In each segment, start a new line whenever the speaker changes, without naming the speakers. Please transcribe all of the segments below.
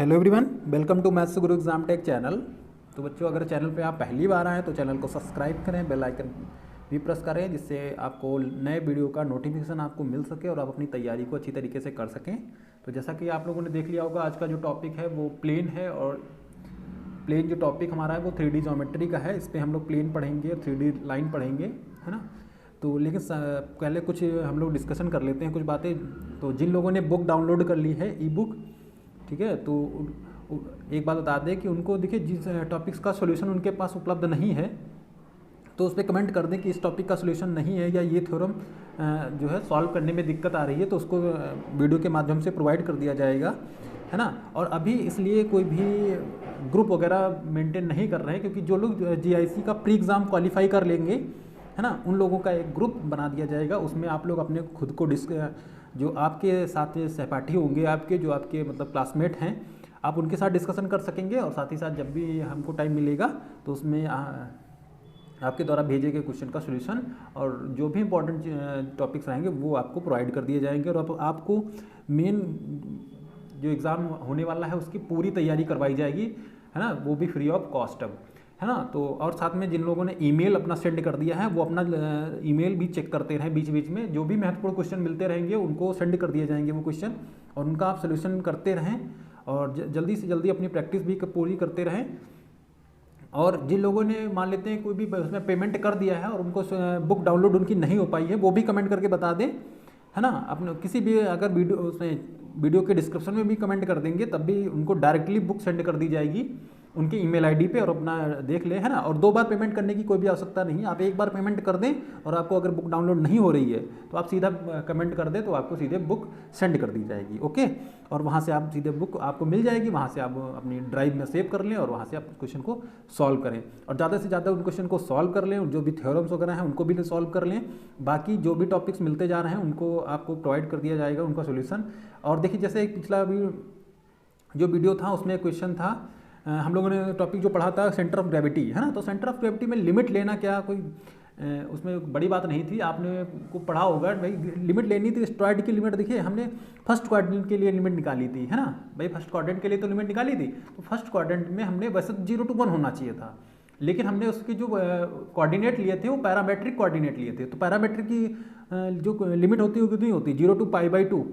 Hello everyone, welcome to maths guru exam tech channel. तो बच्चों, अगर चैनल पे आप पहली बार आए तो चैनल को सब्सक्राइब करें, बेल आइकन भी प्रेस करें, जिससे आपको नए वीडियो का नोटिफिकेशन आपको मिल सके और आप अपनी तैयारी को अच्छी तरीके से कर सकें। तो जैसा कि आप लोगों ने देख लिया होगा, आज का जो टॉपिक है वो प्लेन है, और प्लेन जो टॉपिक हमारा है वो 3D ज्योमेट्री का है। इस पर हम लोग प्लेन पढ़ेंगे, 3D लाइन पढ़ेंगे, है ना। तो लेकिन पहले कुछ हम लोग डिस्कशन कर लेते हैं कुछ बातें। तो जिन लोगों ने बुक डाउनलोड कर ली है, ई बुक, ठीक है, तो एक बात बता दें कि उनको देखिए जिस टॉपिक्स का सॉल्यूशन उनके पास उपलब्ध नहीं है तो उस पर कमेंट कर दें कि इस टॉपिक का सॉल्यूशन नहीं है या ये थ्योरम जो है सॉल्व करने में दिक्कत आ रही है, तो उसको वीडियो के माध्यम से प्रोवाइड कर दिया जाएगा, है ना। और अभी इसलिए कोई भी ग्रुप वगैरह मेंटेन नहीं कर रहे हैं, क्योंकि जो लोग GIC का प्री एग्ज़ाम क्वालिफाई कर लेंगे, है ना, उन लोगों का एक ग्रुप बना दिया जाएगा। उसमें आप लोग अपने खुद को जो आपके साथ सहपाठी होंगे, आपके जो आपके मतलब क्लासमेट हैं, आप उनके साथ डिस्कशन कर सकेंगे। और साथ ही साथ जब भी हमको टाइम मिलेगा तो उसमें आपके द्वारा भेजे गए क्वेश्चन का सॉल्यूशन और जो भी इंपॉर्टेंट टॉपिक्स रहेंगे वो आपको प्रोवाइड कर दिए जाएंगे। और आपको मेन जो एग्ज़ाम होने वाला है उसकी पूरी तैयारी करवाई जाएगी, है ना, वो भी फ्री ऑफ कॉस्ट अब, है ना। तो और साथ में जिन लोगों ने ईमेल अपना सेंड कर दिया है वो अपना ईमेल भी चेक करते रहें बीच बीच में। जो भी महत्वपूर्ण क्वेश्चन मिलते रहेंगे उनको सेंड कर दिए जाएंगे वो क्वेश्चन, और उनका आप सोल्यूशन करते रहें और जल्दी से जल्दी अपनी प्रैक्टिस भी पूरी करते रहें। और जिन लोगों ने मान लेते हैं कोई भी उसमें पेमेंट कर दिया है और उनको बुक डाउनलोड उनकी नहीं हो पाई है, वो भी कमेंट करके बता दें, है ना। अपने किसी भी अगर वीडियो के डिस्क्रिप्शन में भी कमेंट कर देंगे तब भी उनको डायरेक्टली बुक सेंड कर दी जाएगी उनकी ईमेल आईडी पे, और अपना देख ले, है ना। और 2 बार पेमेंट करने की कोई भी आवश्यकता नहीं है। आप एक बार पेमेंट कर दें और आपको अगर बुक डाउनलोड नहीं हो रही है तो आप सीधा कमेंट कर दें तो आपको सीधे बुक सेंड कर दी जाएगी, ओके। और वहाँ से आप सीधे बुक आपको मिल जाएगी, वहाँ से आप अपनी ड्राइव में सेव कर लें और वहाँ से आप क्वेश्चन को सॉल्व करें। और ज़्यादा से ज़्यादा उन क्वेश्चन को सॉल्व कर लें, जो भी थ्योरम्स वगैरह हैं उनको भी सॉल्व कर लें। बाकी जो भी टॉपिक्स मिलते जा रहे हैं उनको आपको प्रोवाइड कर दिया जाएगा उनका सोल्यूशन। और देखिए, जैसे पिछला अभी जो वीडियो था उसमें क्वेश्चन था, हम लोगों ने टॉपिक जो पढ़ा था सेंटर ऑफ ग्रेविटी, है ना। तो सेंटर ऑफ ग्रेविटी में लिमिट लेना क्या कोई उसमें बड़ी बात नहीं थी। आपने को पढ़ा होगा भाई, लिमिट लेनी थी एस्ट्रॉयड की लिमिट। देखिए, हमने फर्स्ट क्वाड्रेंट के लिए लिमिट निकाली थी, है ना भाई, फर्स्ट क्वाड्रेंट के लिए तो लिमिट निकाली थी। तो फर्स्ट क्वाड्रेंट में हमने वैसे 0 to 1 होना चाहिए था, लेकिन हमने उसके जो कोऑर्डिनेट लिए थे वो पैरामेट्रिक कोऑर्डिनेट लिए थे। तो पैरामेट्रिक की जो लिमिट होती है वो कितनी होती है, 0 to π/2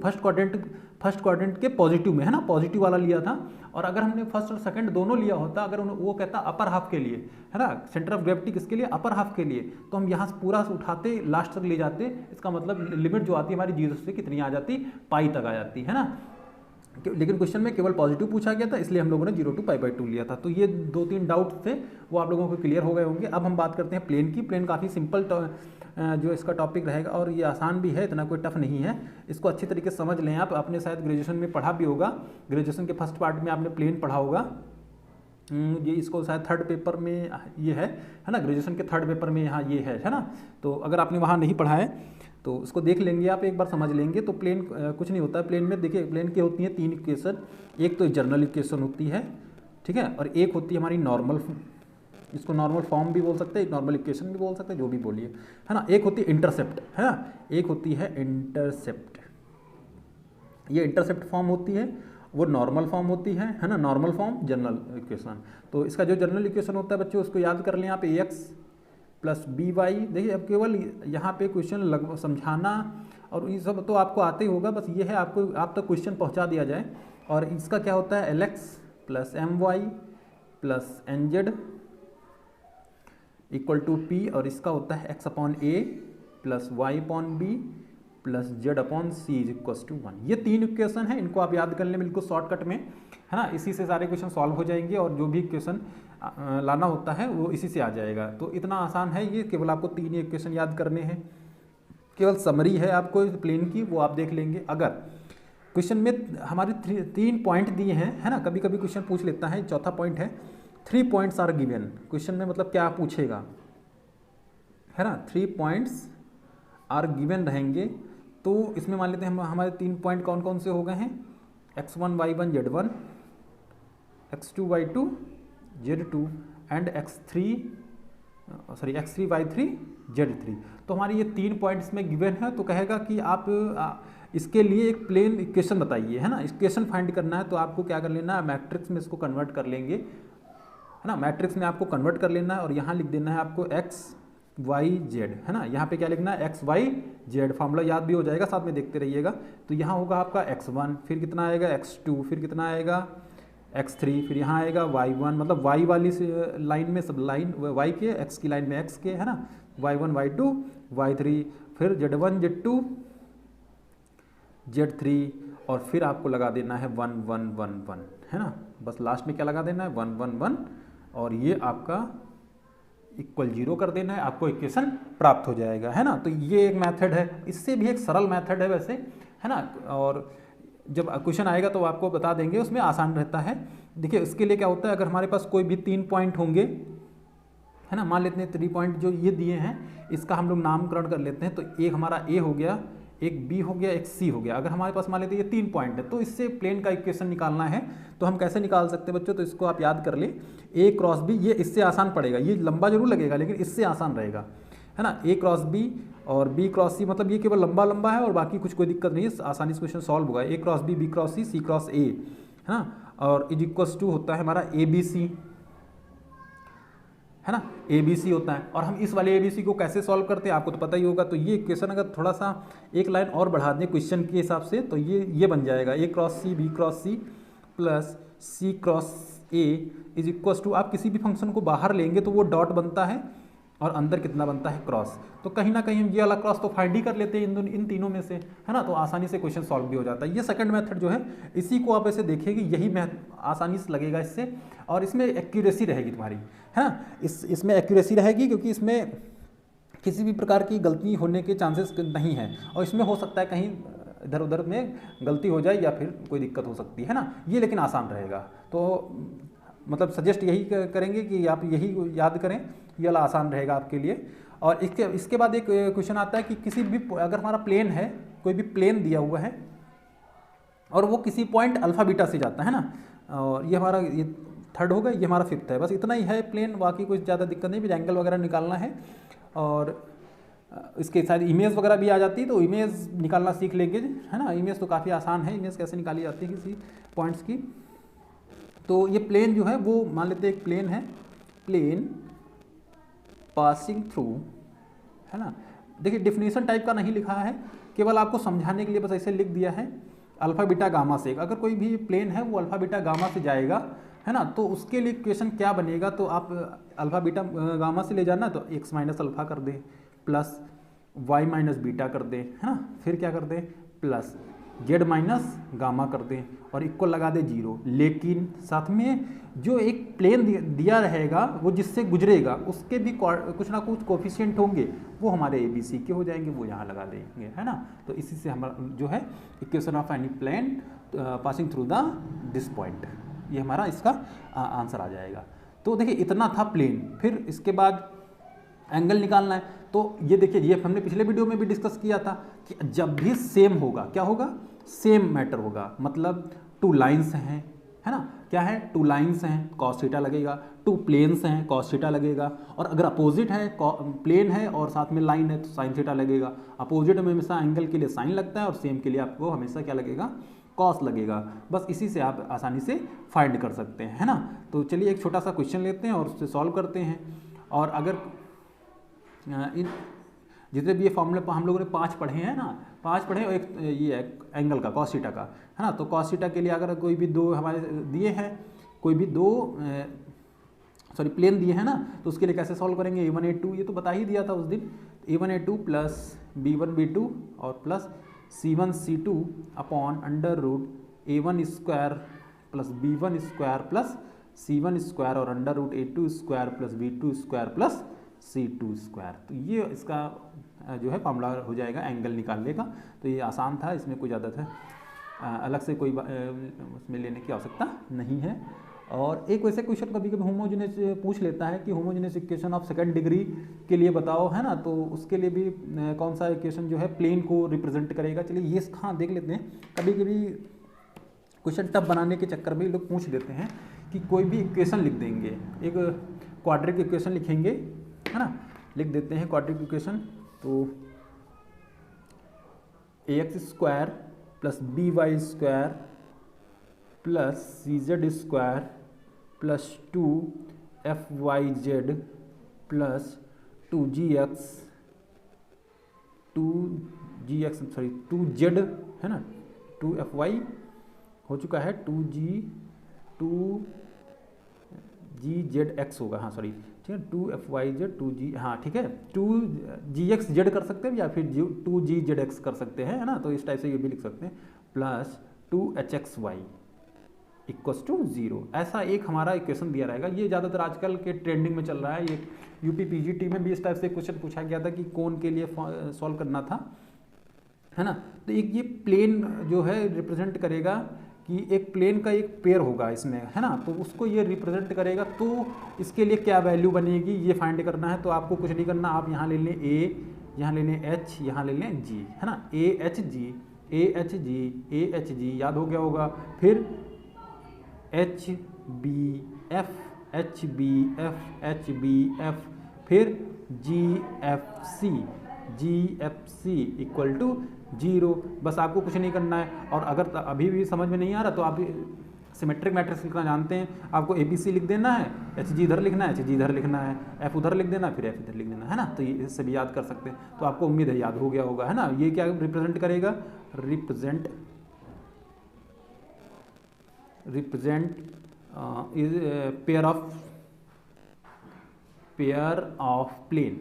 फर्स्ट क्वाड्रेंट के पॉजिटिव में, है ना, पॉजिटिव वाला लिया था। और अगर हमने फर्स्ट और सेकंड दोनों लिया होता, अगर वो कहता अपर हाफ के लिए, है ना, सेंटर ऑफ ग्रेविटी किसके लिए, अपर हाफ के लिए, तो हम यहाँ से पूरा उठाते लास्ट तक ले जाते। इसका मतलब लिमिट जो आती है हमारी 0 से कितनी आ जाती, पाई तक आ जाती, है ना। लेकिन क्वेश्चन में केवल पॉजिटिव पूछा गया था, इसलिए हम लोगों ने 0 to π/2 लिया था। तो ये 2-3 डाउट थे, वो आप लोगों को क्लियर हो गए होंगे। अब हम बात करते हैं प्लेन की। प्लेन काफ़ी सिंपल जो इसका टॉपिक रहेगा, और ये आसान भी है, इतना कोई टफ नहीं है। इसको अच्छी तरीके से समझ लें आप। आपने शायद ग्रेजुएशन में पढ़ा भी होगा, ग्रेजुएशन के फर्स्ट पार्ट में आपने प्लेन पढ़ा होगा। ये इसको शायद थर्ड पेपर में ये है ना, ग्रेजुएशन के थर्ड पेपर में यहाँ ये है ना। तो अगर आपने वहाँ नहीं पढ़ा है तो उसको देख लेंगे आप, एक बार समझ लेंगे। तो प्लेन कुछ नहीं होता है। प्लेन में देखिए, प्लेन की होती हैं 3 इक्वेशन। एक तो जनरल इक्वेशन होती है, ठीक है, और एक होती है हमारी नॉर्मल, इसको नॉर्मल फॉर्म भी बोल सकते हैं, नॉर्मल इक्वेशन भी बोल सकते हैं, जो भी बोलिए, है ना। एक होती है इंटरसेप्ट, है ना, एक होती है इंटरसेप्ट। ये इंटरसेप्ट फॉर्म होती है, वो नॉर्मल फॉर्म होती है ना, नॉर्मल फॉर्म जनरल इक्वेशन। तो इसका जो जनरल इक्वेशन होता है बच्चों, उसको याद कर लें आप, AX + BY। देखिए, अब केवल यहाँ पे क्वेश्चन लगभग समझाना और ये सब तो आपको आते ही होगा, बस ये है आपको आप तक क्वेश्चन पहुँचा दिया जाए। और इसका क्या होता है, LX + MY + NZ = P, और इसका होता है X/A + Y/B + Z/C = 1। ये 3 इक्वेशन है, इनको आप याद कर लें बिल्कुल शॉर्टकट में, है ना। इसी से सारे क्वेश्चन सॉल्व हो जाएंगे, और जो भी क्वेश्चन लाना होता है वो इसी से आ जाएगा। तो इतना आसान है ये, केवल आपको 3 इक्वेशन याद करने हैं। केवल समरी है आपको प्लेन की, वो आप देख लेंगे। अगर क्वेश्चन में हमारे 3 पॉइंट दिए हैं, है ना, कभी कभी क्वेश्चन पूछ लेता है, चौथा पॉइंट है 3 points आर गिवन। क्वेश्चन में मतलब क्या पूछेगा, है ना, 3 points आर गिवन रहेंगे। तो इसमें मान लेते हैं हम हमारे 3 पॉइंट कौन कौन से हो गए हैं, X1 Y1 Z1, X2 Y2 Z2 and X3 Y3 Z3। तो हमारी ये 3 पॉइंट्स में गिवन है। तो कहेगा कि आप इसके लिए एक प्लेन इक्वेशन बताइए, है ना। इक्वेशन फाइंड करना है तो आपको क्या कर लेना है, मैट्रिक्स में इसको कन्वर्ट कर लेंगे, है ना। मैट्रिक्स में आपको कन्वर्ट कर लेना है और यहाँ लिख देना है आपको एक्स वाई जेड, है ना। यहाँ पे क्या लिखना है, एक्स वाई जेड, फार्मूला याद भी हो जाएगा, साथ में देखते रहिएगा। तो यहाँ होगा आपका x1, फिर कितना आएगा x2, फिर कितना आएगा x3, फिर यहाँ आएगा y1, मतलब y वाली लाइन में सब लाइन y के, x की लाइन में x के, है ना, y1 y2 y3, फिर z1 z2 z3, और फिर आपको लगा देना है 1 1 1 1, है ना। बस लास्ट में क्या लगा देना है 1 1 1, और ये आपका इक्वल 0 कर देना है, आपको इक्वेशन प्राप्त हो जाएगा, है ना। तो ये एक मेथड है, इससे भी एक सरल मेथड है वैसे, है ना। और जब क्वेश्चन आएगा तो आपको बता देंगे, उसमें आसान रहता है। देखिए इसके लिए क्या होता है, अगर हमारे पास कोई भी 3 पॉइंट होंगे, है ना, मान लेते हैं 3 पॉइंट जो ये दिए हैं, इसका हम लोग नामकरण कर लेते हैं। तो एक हमारा ए हो गया, एक बी हो गया, एक सी हो गया। अगर हमारे पास मान लेते हैं ये 3 पॉइंट है, तो इससे प्लेन का इक्वेशन निकालना है, तो हम कैसे निकाल सकते हैं बच्चों, तो इसको आप याद कर ले, ए क्रॉस बी, ये इससे आसान पड़ेगा, ये लंबा जरूर लगेगा लेकिन इससे आसान रहेगा, है ना। ए क्रॉस बी और बी क्रॉस सी, मतलब ये केवल लंबा लंबा है और बाकी कुछ कोई दिक्कत नहीं है, आसानी से क्वेश्चन सॉल्व होगा। A cross b, b cross c cross a, है ना, और इज इक्वल्स टू होता है हमारा ए बी सी, है ना, ए बी सी होता है। और हम इस वाले ए बी सी को कैसे सॉल्व करते हैं आपको तो पता ही होगा। तो ये इक्वेशन अगर थोड़ा सा एक लाइन और बढ़ा दें क्वेश्चन के हिसाब से, तो ये बन जाएगा a cross c b cross c plus c cross a is equals to, आप किसी भी फंक्शन को बाहर लेंगे तो वो डॉट बनता है और अंदर कितना बनता है, क्रॉस। तो कहीं ना कहीं हम ये वाला क्रॉस तो फाइंड ही कर लेते हैं इन तीनों में से, है ना। तो आसानी से क्वेश्चन सॉल्व भी हो जाता है। ये सेकंड मेथड जो है, इसी को आप ऐसे देखिए, यही आसानी से लगेगा इससे, और इसमें एक्यूरेसी रहेगी तुम्हारी, है ना। इसमें एक्यूरेसी रहेगी क्योंकि इसमें किसी भी प्रकार की गलती होने के चांसेस नहीं है, और इसमें हो सकता है कहीं इधर उधर में गलती हो जाए या फिर कोई दिक्कत हो सकती है ना। ये लेकिन आसान रहेगा, तो मतलब सजेस्ट यही करेंगे कि आप यही याद करें, ये वाला आसान रहेगा आपके लिए। और इसके बाद एक क्वेश्चन आता है कि किसी भी, अगर हमारा प्लेन है, कोई भी प्लेन दिया हुआ है और वो किसी पॉइंट अल्फा बीटा से जाता है ना, और ये हमारा ये थर्ड होगा, ये हमारा फिफ्थ है, बस इतना ही है प्लेन, बाकी कुछ ज़्यादा दिक्कत नहीं, फिर एंगल वगैरह निकालना है। और इसके साथ इमेज वगैरह भी आ जाती है, तो इमेज निकालना सीख लेंगे, है ना। इमेज तो काफ़ी आसान है, इमेज कैसे निकाली जाती है किसी पॉइंट्स की। तो ये प्लेन जो है वो मान लेते हैं एक प्लेन है, प्लेन पासिंग थ्रू, है ना। देखिए डिफिनेशन टाइप का नहीं लिखा है, केवल आपको समझाने के लिए बस ऐसे लिख दिया है, अल्फा बीटा गामा से। अगर कोई भी प्लेन है वो अल्फा बीटा गामा से जाएगा, है ना, तो उसके लिए इक्वेशन क्या बनेगा, तो आप अल्फा बीटा गामा से ले जाना, तो एक्स माइनस अल्फा कर दें प्लस वाई माइनस बीटा कर दें, है ना, फिर क्या कर दें प्लस जेड माइनस गामा कर दें और इक्वल लगा दें 0। लेकिन साथ में जो एक प्लेन दिया रहेगा, वो जिससे गुजरेगा उसके भी कुछ ना कुछ कोफिशिएंट होंगे, वो हमारे ए बी सी के हो जाएंगे, वो यहाँ लगा देंगे, है ना। तो इसी से हमारा जो है equation of any plane passing through the this point, ये हमारा इसका आंसर आ जाएगा। तो देखिए इतना था प्लेन। फिर इसके बाद एंगल निकालना है, तो ये देखिए, ये हमने पिछले वीडियो में भी डिस्कस किया था कि जब भी सेम होगा, क्या होगा, सेम मैटर होगा, मतलब 2 लाइन्स हैं, है ना, क्या है, 2 लाइन्स हैं, कॉस थीटा लगेगा, 2 प्लेन्स हैं, कॉस थीटा लगेगा, और अगर अपोजिट है, प्लेन है और साथ में लाइन है तो साइन थीटा लगेगा। अपोजिट में हमेशा एंगल के लिए साइन लगता है और सेम के लिए आपको हमेशा क्या लगेगा, कॉस लगेगा। बस इसी से आप आसानी से फाइंड कर सकते हैं, है ना। तो चलिए एक छोटा सा क्वेश्चन लेते हैं और उससे सॉल्व करते हैं। और अगर इन जितने भी ये फॉर्मूले हम लोगों ने 5 पढ़े हैं ना, 5 पढ़े, और एक ये है एंगल का, कॉस थीटा का, है ना। तो कॉस थीटा के लिए अगर कोई भी 2 हमारे दिए हैं, कोई भी 2 प्लेन दिए हैं ना, तो उसके लिए कैसे सॉल्व करेंगे, A1 A2, ये तो बता ही दिया था उस दिन, A1 A2 plus B1 B2 और plus C1 C2 upon under root A1 square plus B1 square plus C1 square और under root A2 square plus B2 square plus C2 square. तो ये इसका जो है फॉर्मूला हो जाएगा एंगल निकालने का। तो ये आसान था, इसमें कोई ज़्यादा था अलग से कोई उसमें लेने की आवश्यकता नहीं है। और एक वैसे क्वेश्चन कभी कभी होमोजेनियस पूछ लेता है कि homogeneous equation of second degree के लिए बताओ, है ना। तो उसके लिए भी कौन सा इक्वेशन जो है प्लेन को रिप्रेजेंट करेगा। चलिए ये हाँ देख लेते हैं। कभी कभी क्वेश्चन टफ बनाने के चक्कर में लोग पूछ लेते हैं कि कोई भी इक्वेशन लिख देंगे, एक क्वाड्रिक इक्वेशन लिखेंगे, है ना, लिख देते हैं क्वाड्रिक इक्वेशन। तो x square plus b y square plus c z square plus 2FYZ plus 2Z है ना, 2FY हो चुका है, 2GZX होगा, हाँ सॉरी, ठीक है, 2FYZ 2G, हाँ ठीक है, 2GXZ कर सकते हैं या फिर 2GZX कर सकते हैं, है ना, तो इस टाइप से ये भी लिख सकते हैं, प्लस 2HXY इक्वल्स टू 0। ऐसा एक हमारा इक्वेशन दिया रहेगा। ये ज़्यादातर आजकल के ट्रेंडिंग में चल रहा है। ये यूपी पीजीटी में भी इस टाइप से क्वेश्चन पूछा गया था कि कौन के लिए सॉल्व करना था, है ना। तो एक ये प्लेन जो है रिप्रेजेंट करेगा कि एक प्लेन का एक पेयर होगा इसमें, है ना, तो उसको ये रिप्रेजेंट करेगा, तो इसके लिए क्या वैल्यू बनेगी ये फाइंड करना है। तो आपको कुछ नहीं करना, आप यहाँ ले लें ए, यहाँ ले लें एच, यहाँ ले लें जी, है ना, AHG याद हो गया होगा। फिर HBF फिर GFC इक्वल टू 0। बस आपको कुछ नहीं करना है। और अगर अभी भी समझ में नहीं आ रहा तो आप सिमेट्रिक मैट्रिक्स लिखना जानते हैं, आपको ABC लिख देना है, HG इधर लिखना है, HG इधर लिखना है, F उधर लिख देना है, फिर F इधर लिख देना है ना। तो ये इससे भी याद कर सकते हैं। तो आपको उम्मीद है याद हो गया होगा, है ना। ये क्या रिप्रेजेंट करेगा, represent is pair of plane,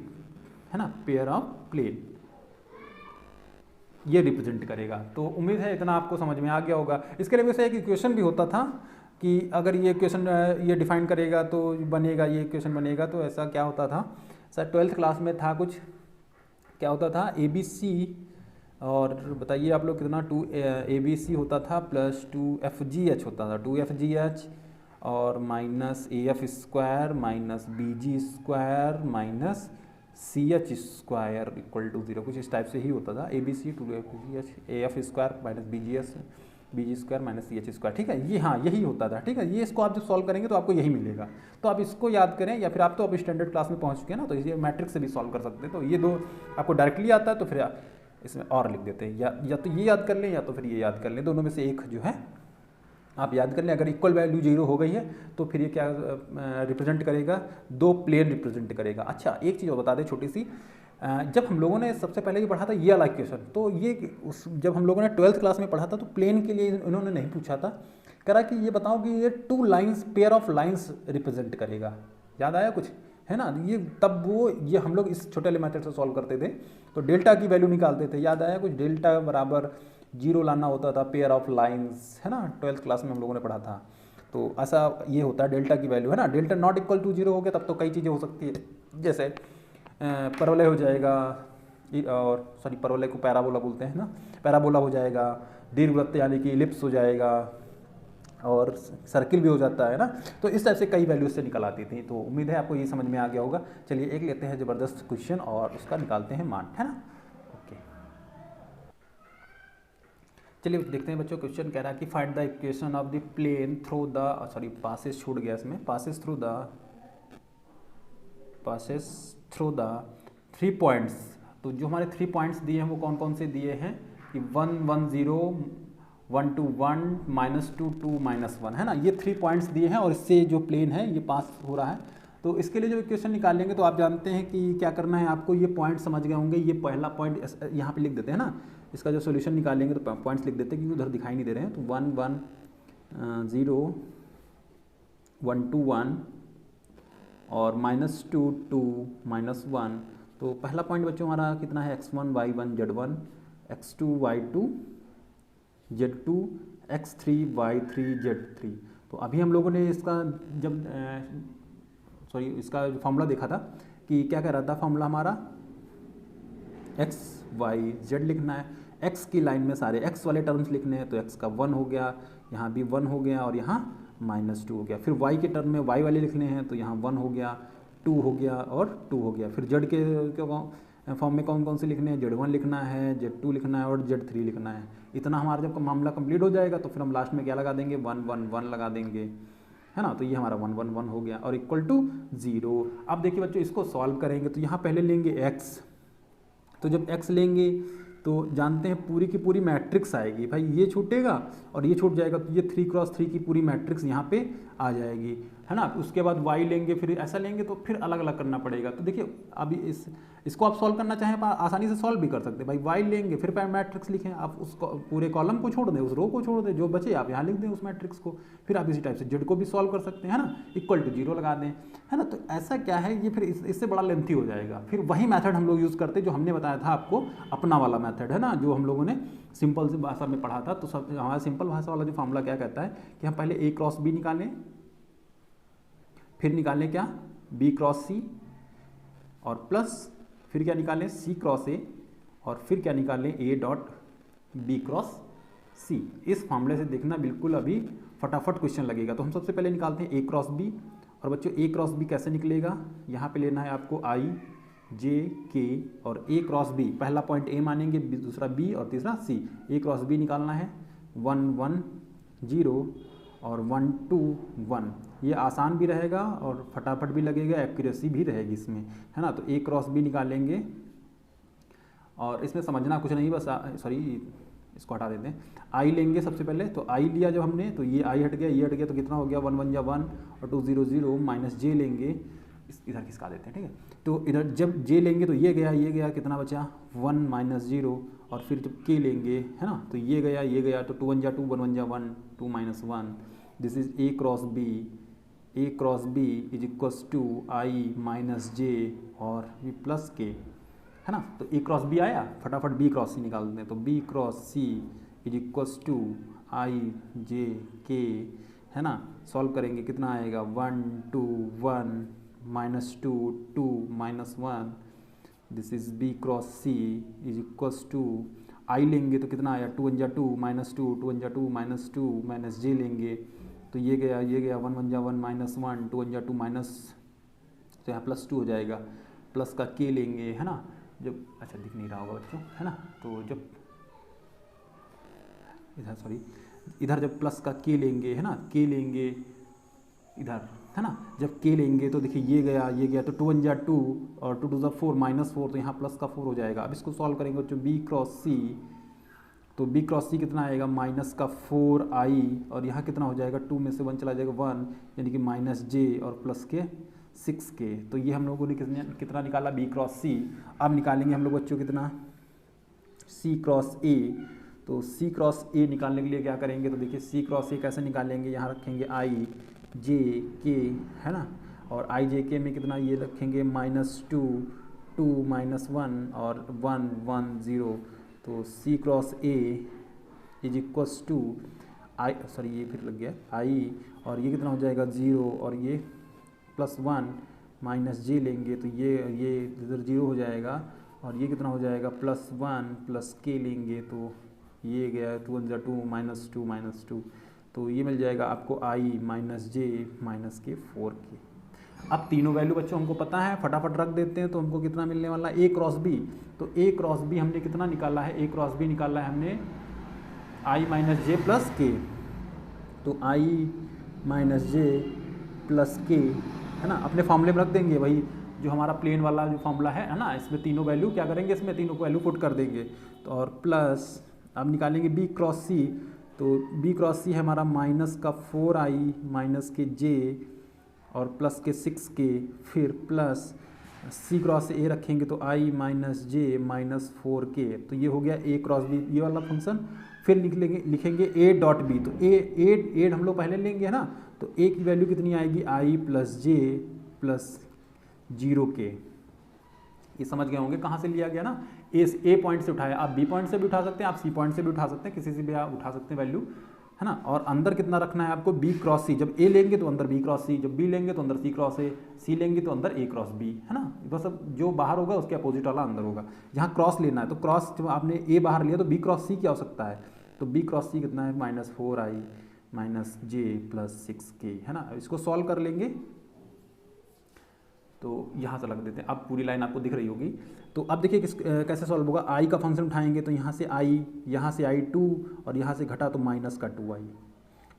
है ना, पेयर ऑफ प्लेन ये रिप्रेजेंट करेगा। तो उम्मीद है इतना आपको समझ में आ गया होगा। इसके लिए वैसे एक इक्वेशन भी होता था कि अगर ये इक्वेशन ये डिफाइन करेगा तो बनेगा, ये इक्वेशन बनेगा। तो ऐसा क्या होता था सर, 12th क्लास में था कुछ, क्या होता था ABC, और बताइए आप लोग कितना, 2ABC होता था प्लस 2FGH होता था, 2FGH और minus AF square minus BG square minus CH square equal to 0, कुछ इस टाइप से ही होता था। ABC 2FGH AF square minus BG square minus CH square, ठीक है, ये हाँ यही होता था, ठीक है। ये इसको आप जब सॉल्व करेंगे तो आपको यही मिलेगा। तो आप इसको याद करें, या फिर आप तो अब स्टैंडर्ड क्लास में पहुँच चुके हैं ना, तो इसे मैट्रिक्स से भी सॉल्व कर सकते हैं। तो ये दो आपको डायरेक्टली आता है तो फिर इसमें और लिख देते हैं, या तो ये याद कर लें या तो फिर ये याद कर लें, दोनों में से एक जो है आप याद कर लें। अगर इक्वल वैल्यू 0 हो गई है तो फिर ये क्या रिप्रेजेंट करेगा, दो प्लेन रिप्रेजेंट करेगा। अच्छा एक चीज़ और बता दें छोटी सी, जब हम लोगों ने सबसे पहले ये पढ़ा था ये वाला इक्वेशन, तो ये जब हम लोगों ने 12th क्लास में पढ़ा था तो प्लेन के लिए इन्होंने नहीं पूछा था, कह रहा कि ये बताओ कि ये 2 lines pair of lines represent करेगा। याद आया कुछ, है ना। ये तब ये हम लोग इस छोटे वाले मेथड से सॉल्व करते थे, तो डेल्टा की वैल्यू निकालते थे। याद आया कुछ, डेल्टा बराबर 0 लाना होता था, पेयर ऑफ लाइंस, है ना, 12th क्लास में हम लोगों ने पढ़ा था। तो ऐसा ये होता है डेल्टा की वैल्यू, है ना। डेल्टा नॉट इक्वल टू 0 हो गया तब तो कई चीज़ें हो सकती है, जैसे परवलय हो जाएगा, और सॉरी परवलय को पैराबोला बोलते हैं ना, पैराबोला हो जाएगा, दीर्घवृत्त यानी कि इलिप्स हो जाएगा, और सर्किल भी हो जाता है ना। तो इस टाइप से कई वैल्यूज से निकल आती थी। तो उम्मीद है आपको ये समझ में आ गया होगा। चलिए एक लेते हैं ज़बरदस्त क्वेश्चन और उसका निकालते हैं मान, है ना। ओके चलिए देखते हैं बच्चों, क्वेश्चन कह रहा है कि find the equation of the plane through the, sorry passes छूट गया इसमें, पासेस थ्रू द 3 पॉइंट्स। तो जो हमारे 3 पॉइंट्स दिए हैं वो कौन कौन से दिए हैं कि 1 1 0 1 2 1 -2 2 -1, है ना। ये 3 पॉइंट्स दिए हैं और इससे जो प्लेन है ये पास हो रहा है। तो इसके लिए जो इक्वेशन निकालेंगे तो आप जानते हैं कि क्या करना है आपको, ये पॉइंट समझ गए होंगे। ये पहला पॉइंट यहाँ पे लिख देते हैं ना, इसका जो सोल्यूशन निकालेंगे तो पॉइंट्स लिख देते हैं क्योंकि उधर दिखाई नहीं दे रहे हैं। तो 1 1 0 1 2 1 और -2 2 -1। तो पहला पॉइंट बच्चों हमारा कितना है, x1 y1 z1 x2 y2 z2 x3 y3 z3। तो अभी हम लोगों ने इसका जब इसका जो फॉर्मूला देखा था कि क्या कह रहा था फॉर्मूला हमारा, x y z लिखना है, x की लाइन में सारे x वाले टर्म्स लिखने हैं। तो x का 1 हो गया, यहाँ भी 1 हो गया और यहाँ -2 हो गया। फिर y के टर्म में y वाले लिखने हैं, तो यहाँ 1 हो गया, 2 हो गया और 2 हो गया। फिर z के फॉर्म में कौन कौन से लिखने हैं, z1 लिखना है, z2 लिखना है और z3 लिखना है। इतना हमारा जब मामला कंप्लीट हो जाएगा तो फिर हम लास्ट में क्या लगा देंगे, 1 1 1 लगा देंगे, है ना। तो ये हमारा 1 1 1 हो गया और इक्वल टू 0। अब देखिए बच्चों इसको सॉल्व करेंगे तो यहाँ पहले लेंगे x। तो जब x लेंगे तो जानते हैं पूरी की पूरी मैट्रिक्स आएगी भाई, ये छूटेगा और ये छूट जाएगा, तो ये 3x3 की पूरी मैट्रिक्स यहाँ पे आ जाएगी, है ना। उसके बाद y लेंगे, फिर ऐसा लेंगे, तो फिर अलग अलग करना पड़ेगा। तो देखिए अभी इसको आप सॉल्व करना चाहें आसानी से सॉल्व भी कर सकते हैं भाई। y लेंगे, फिर मैट्रिक्स लिखें, आप उस पूरे कॉलम को छोड़ दें, उस रो को छोड़ दें, जो बचे आप यहाँ लिख दें उस मैट्रिक्स को। फिर आप इसी टाइप से z को भी सॉल्व कर सकते हैं, है ना, इक्वल टू 0 लगा दें, है ना। तो ऐसा क्या है, ये फिर इससे बड़ा लेंथी हो जाएगा। फिर वही मेथड हम लोग यूज़ करते जो हमने बताया था आपको, अपना वाला मेथड, है ना, जो हम लोगों ने सिंपल सी भाषा में पढ़ा था। तो सब हमारा सिंपल भाषा वाला जो फॉर्मूला क्या कहता है कि हम पहले a क्रॉस b निकालें, फिर निकालें क्या b क्रॉस c, और प्लस फिर क्या निकालें c क्रॉस a, और फिर क्या निकालें a dot b cross c। इस फॉर्मूले से देखना बिल्कुल अभी फटाफट क्वेश्चन लगेगा। तो हम सबसे पहले निकालते हैं a क्रॉस b, और बच्चों a क्रॉस b कैसे निकलेगा, यहाँ पे लेना है आपको i j k और a क्रॉस b, पहला पॉइंट a मानेंगे, दूसरा b और तीसरा c। a क्रॉस b निकालना है 1 1 0 और 1 2 1। ये आसान भी रहेगा और फटाफट भी लगेगा, एक्यूरेसी भी रहेगी इसमें, है ना। तो a क्रॉस b निकालेंगे, और इसमें समझना कुछ नहीं, बस सॉरी इसको हटा देते हैं। i लेंगे सबसे पहले, तो i लिया जब हमने, तो ये i हट गया, ये हट गया, तो कितना हो गया 1 1 जा 1 और 2 0 0 माइनस j लेंगे, इधर खिसका देते हैं, ठीक है। तो इधर जब j लेंगे तो ये गया, कितना बचा 1 माइनस 0, और फिर जब k लेंगे, है ना, तो ये गया, तो 2 1 जा 2 1 1 जा 1 2 minus 1। This is a cross b is equals to i minus j और v प्लस k, है ना। तो a क्रॉस b आया, फटाफट b क्रॉस c निकाल देते हैं। तो b cross c is equals to i j k, है ना। सॉल्व करेंगे, कितना आएगा 1 2 1 minus 2 2 minus 1। This is b cross c is equals to i लेंगे तो कितना आया 2 1 जा 2 माइनस 2 2 1 जा 2 माइनस 2 माइनस j लेंगे, तो ये गया 1 1 जा 1 माइनस 1 2 1 जा 2 माइनस, तो यहाँ प्लस 2 हो जाएगा, प्लस का k लेंगे, है ना। जब अच्छा दिख नहीं रहा होगा बच्चों, है ना, तो जब इधर जब प्लस का k लेंगे, है ना, k लेंगे इधर, है ना, जब k लेंगे तो देखिए ये गया, तो 2 1 जा 2 और 2 2 जा 4 माइनस 4, तो यहाँ प्लस का 4 हो जाएगा। अब इसको सॉल्व करेंगे बच्चों b क्रॉस c, तो b क्रॉस c कितना आएगा माइनस का 4i, और यहाँ कितना हो जाएगा 2 में से 1 चला जाएगा 1, यानी कि माइनस j और प्लस के 6k। तो ये हम लोगों ने कितना निकाला b क्रॉस c। अब निकालेंगे हम लोग बच्चों कितना c क्रॉस a। तो c क्रॉस a निकालने के लिए क्या करेंगे, तो देखिए c क्रॉस a कैसे निकालेंगे, यहाँ रखेंगे i j k, है ना, और i j k में कितना ये रखेंगे माइनस 2 2 माइनस 1 और 1 1 0। तो c cross a is equals to i, sorry ये फिर लग गया i, और ये कितना हो जाएगा 0 और ये प्लस 1 माइनस j लेंगे, तो ये इधर 0 हो जाएगा, और ये कितना हो जाएगा प्लस 1 प्लस k लेंगे, तो ये गया 2 1 जा 2 माइनस 2 माइनस 2, तो ये मिल जाएगा आपको i माइनस j माइनस के 4k। अब तीनों वैल्यू बच्चों हमको पता है, फटाफट रख देते हैं। तो हमको कितना मिलने वाला है a क्रॉस b, तो a क्रॉस b हमने कितना निकाला है, a क्रॉस b निकाला है हमने i minus j plus k, तो i minus j plus k, है ना, अपने फॉर्मूले में रख देंगे वही जो हमारा प्लेन वाला जो फॉर्मूला है ना, इसमें तीनों वैल्यू क्या करेंगे, इसमें तीनों को वैल्यू पुट कर देंगे, तो और प्लस अब निकालेंगे b क्रॉस c, तो b क्रॉस c है हमारा माइनस का 4i माइनस के j और प्लस के 6k, फिर प्लस c क्रॉस a रखेंगे तो i minus j minus 4k। तो ये हो गया a क्रॉस b ये वाला फंक्शन। फिर लिखेंगे a डॉट b, तो a हम लोग पहले लेंगे, है ना, तो a की वैल्यू कितनी आएगी i plus j plus 0k। ये समझ गए होंगे कहाँ से लिया गया ना, a पॉइंट से उठाया, आप b पॉइंट से भी उठा सकते हैं, आप c पॉइंट से भी उठा सकते हैं, किसी से भी आप उठा सकते हैं वैल्यू, है ना। और अंदर कितना रखना है आपको b क्रॉस c, जब a लेंगे तो अंदर b क्रॉस c, जब b लेंगे तो अंदर c क्रॉस a, c लेंगे तो अंदर a क्रॉस b, है ना। बस अब जो बाहर होगा उसके अपोजिट वाला अंदर होगा। यहाँ क्रॉस लेना है, तो क्रॉस जब आपने a बाहर लिया तो b क्रॉस c क्या हो सकता है, तो b क्रॉस c कितना है minus 4i minus j plus 6k, है ना। इसको सॉल्व कर लेंगे, तो यहाँ से लग देते हैं। अब पूरी लाइन आपको दिख रही होगी। तो अब देखिए कैसे सॉल्व होगा, i का फंक्शन उठाएंगे तो यहाँ से i 2 और यहाँ से घटा तो माइनस का 2i,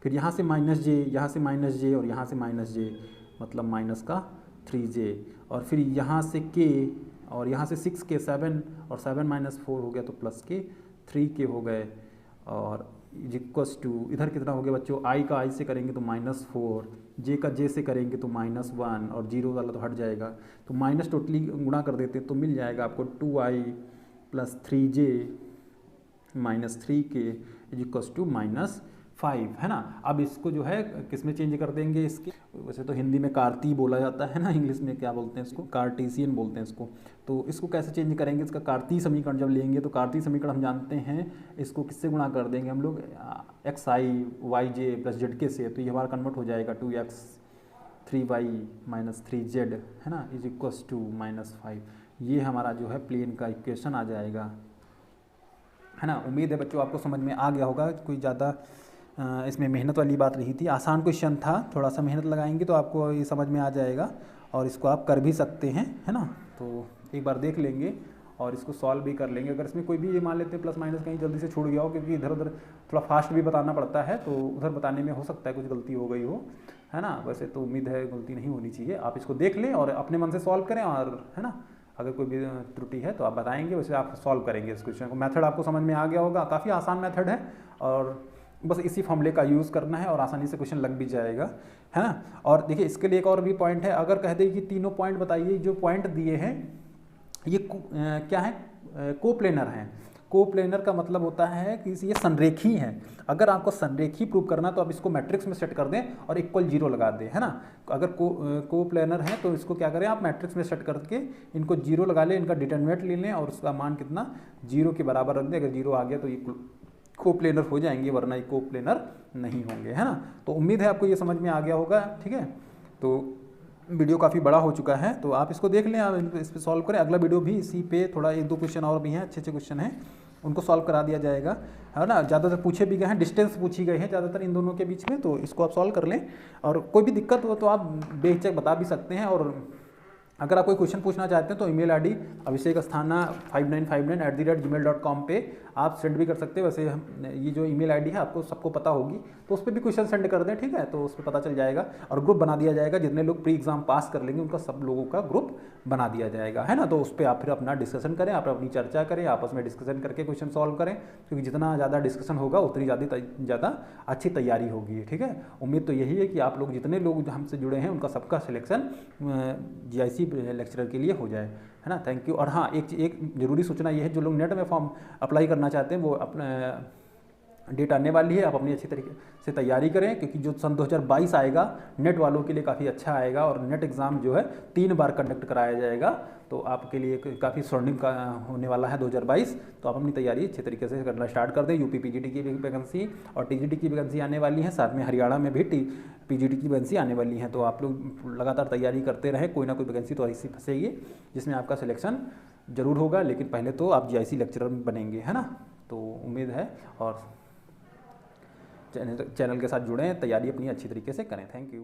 फिर यहाँ से माइनस j, यहाँ से माइनस j और यहाँ से माइनस j, मतलब माइनस का 3j, और फिर यहाँ से k और यहाँ से 6 के 7 और 7 माइनस 4 हो गया तो प्लस के 3 के हो गए, और इक्वल्स टू इधर कितना हो गया बच्चों, आई का आई से करेंगे तो -4, जे का जे से करेंगे तो -1, और जीरो वाला तो हट जाएगा, तो माइनस टोटली गुणा कर देते तो मिल जाएगा आपको 2i + 3j - 3k equals to -5, है ना। अब इसको जो है किस में चेंज कर देंगे, इसके वैसे तो हिंदी में कार्ती बोला जाता है ना, इंग्लिश में क्या बोलते हैं इसको, कार्टेशियन बोलते हैं इसको। तो इसको कैसे चेंज करेंगे, इसका कार्तीय समीकरण जब लेंगे तो कार्तीय समीकरण हम जानते हैं इसको किससे गुणा कर देंगे हम लोग, xi yj + zk से, तो ये हमारा कन्वर्ट हो जाएगा 2x 3y - 3z, है ना, इक्वल्स टू -5। ये हमारा जो है प्लेन का इक्वेशन आ जाएगा, है ना। उम्मीद है बच्चों आपको समझ में आ गया होगा, कोई ज़्यादा इसमें मेहनत वाली बात नहीं थी, आसान क्वेश्चन था, थोड़ा सा मेहनत लगाएंगे तो आपको ये समझ में आ जाएगा और इसको आप कर भी सकते हैं, है ना। तो एक बार देख लेंगे और इसको सॉल्व भी कर लेंगे। अगर इसमें कोई भी ये मान लेते हैं प्लस माइनस कहीं जल्दी से छूट गया हो, क्योंकि इधर उधर थोड़ा फास्ट भी बताना पड़ता है, तो उधर बताने में हो सकता है कुछ गलती हो गई हो, है ना। वैसे तो उम्मीद है गलती नहीं होनी चाहिए, आप इसको देख लें और अपने मन से सॉल्व करें, और है ना, अगर कोई भी त्रुटि है तो आप बताएंगे, वैसे आप सॉल्व करेंगे इस क्वेश्चन को। मेथड आपको समझ में आ गया होगा, काफ़ी आसान मेथड है, और बस इसी फॉर्मूले का यूज़ करना है और आसानी से क्वेश्चन लग भी जाएगा, है ना। और देखिए इसके लिए एक और भी पॉइंट है, अगर कह दे कि तीनों पॉइंट बताइए, जो पॉइंट दिए हैं ये क्या है, कोप्लेनर हैं। कोप्लेनर का मतलब होता है कि ये संरेखी हैं। अगर आपको संरेखी प्रूव करना तो आप इसको मैट्रिक्स में सेट कर दें और इक्वल 0 लगा दें, है ना। अगर कोप्लेनर है तो इसको क्या करें, आप मैट्रिक्स में सेट करके इनको 0 लगा लें, इनका डिटरमिनेंट ले लें और उसका मान कितना 0 के बराबर रख दें। अगर 0 आ गया तो ये कोप्लेनर हो जाएंगे, वरना ये कोप्लेनर नहीं होंगे, है ना। तो उम्मीद है आपको ये समझ में आ गया होगा, ठीक है। तो वीडियो काफ़ी बड़ा हो चुका है, तो आप इसको देख लें, आप इस पर सॉल्व करें। अगला वीडियो भी इसी पे थोड़ा 1-2 क्वेश्चन और भी हैं, अच्छे अच्छे क्वेश्चन हैं, उनको सॉल्व करा दिया जाएगा, है ना। ज़्यादातर पूछे भी गए हैं, डिस्टेंस पूछी गई है ज़्यादातर इन दोनों के बीच में, तो इसको आप सॉल्व कर लें। और कोई भी दिक्कत हो तो आप बेहिचक बता भी सकते हैं, और अगर आप कोई क्वेश्चन पूछना चाहते हैं तो ईमेल आईडी abhishek.asthana5959@gmail.com पे आप सेंड भी कर सकते हैं। वैसे ये जो ईमेल आईडी है आपको सबको पता होगी, तो उस पर भी क्वेश्चन सेंड कर दें, ठीक है, तो उस पर पता चल जाएगा। और ग्रुप बना दिया जाएगा, जितने लोग प्री एग्जाम पास कर लेंगे उनका सब लोगों का ग्रुप बना दिया जाएगा, है ना। तो उस पर आप फिर अपना डिस्कशन करें, आप अपनी चर्चा करें, आपस में डिस्कशन करके क्वेश्चन सॉल्व करें, क्योंकि जितना ज़्यादा डिस्कशन होगा उतनी ज़्यादा अच्छी तैयारी होगी, ठीक है। उम्मीद तो यही है कि आप लोग जितने लोग हमसे जुड़े हैं उनका सबका सिलेक्शन GIC लेक्चरर के लिए हो जाए, है ना। Thank you. और हाँ, एक ज़रूरी सूचना ये है, जो लोग नेट में फॉर्म अप्लाई करना चाहते हैं वो अपना डेट आने वाली है, आप अपनी अच्छी तरीके से तैयारी करें, क्योंकि जो सन 2022 आएगा नेट वालों के लिए काफ़ी अच्छा आएगा, और नेट एग्ज़ाम जो है 3 बार कंडक्ट कराया जाएगा, तो आपके लिए काफ़ी स्वर्णिम का होने वाला है 2022। तो आप अपनी तैयारी अच्छे तरीके से करना स्टार्ट कर दें। यूपी PGT की वैकेंसी और TGT की वैकेंसी आने वाली है, साथ में हरियाणा में भी PGT की वैकेंसी आने वाली है, तो आप लोग लगातार तैयारी करते रहें, कोई ना कोई वैकेंसी तो ऐसी फंसेगी जिसमें आपका सिलेक्शन ज़रूर होगा, लेकिन पहले तो आप GIC लेक्चरर बनेंगे, है ना। तो उम्मीद है, और चैनल के साथ जुड़ें, तैयारी अपनी अच्छी तरीके से करें। Thank you.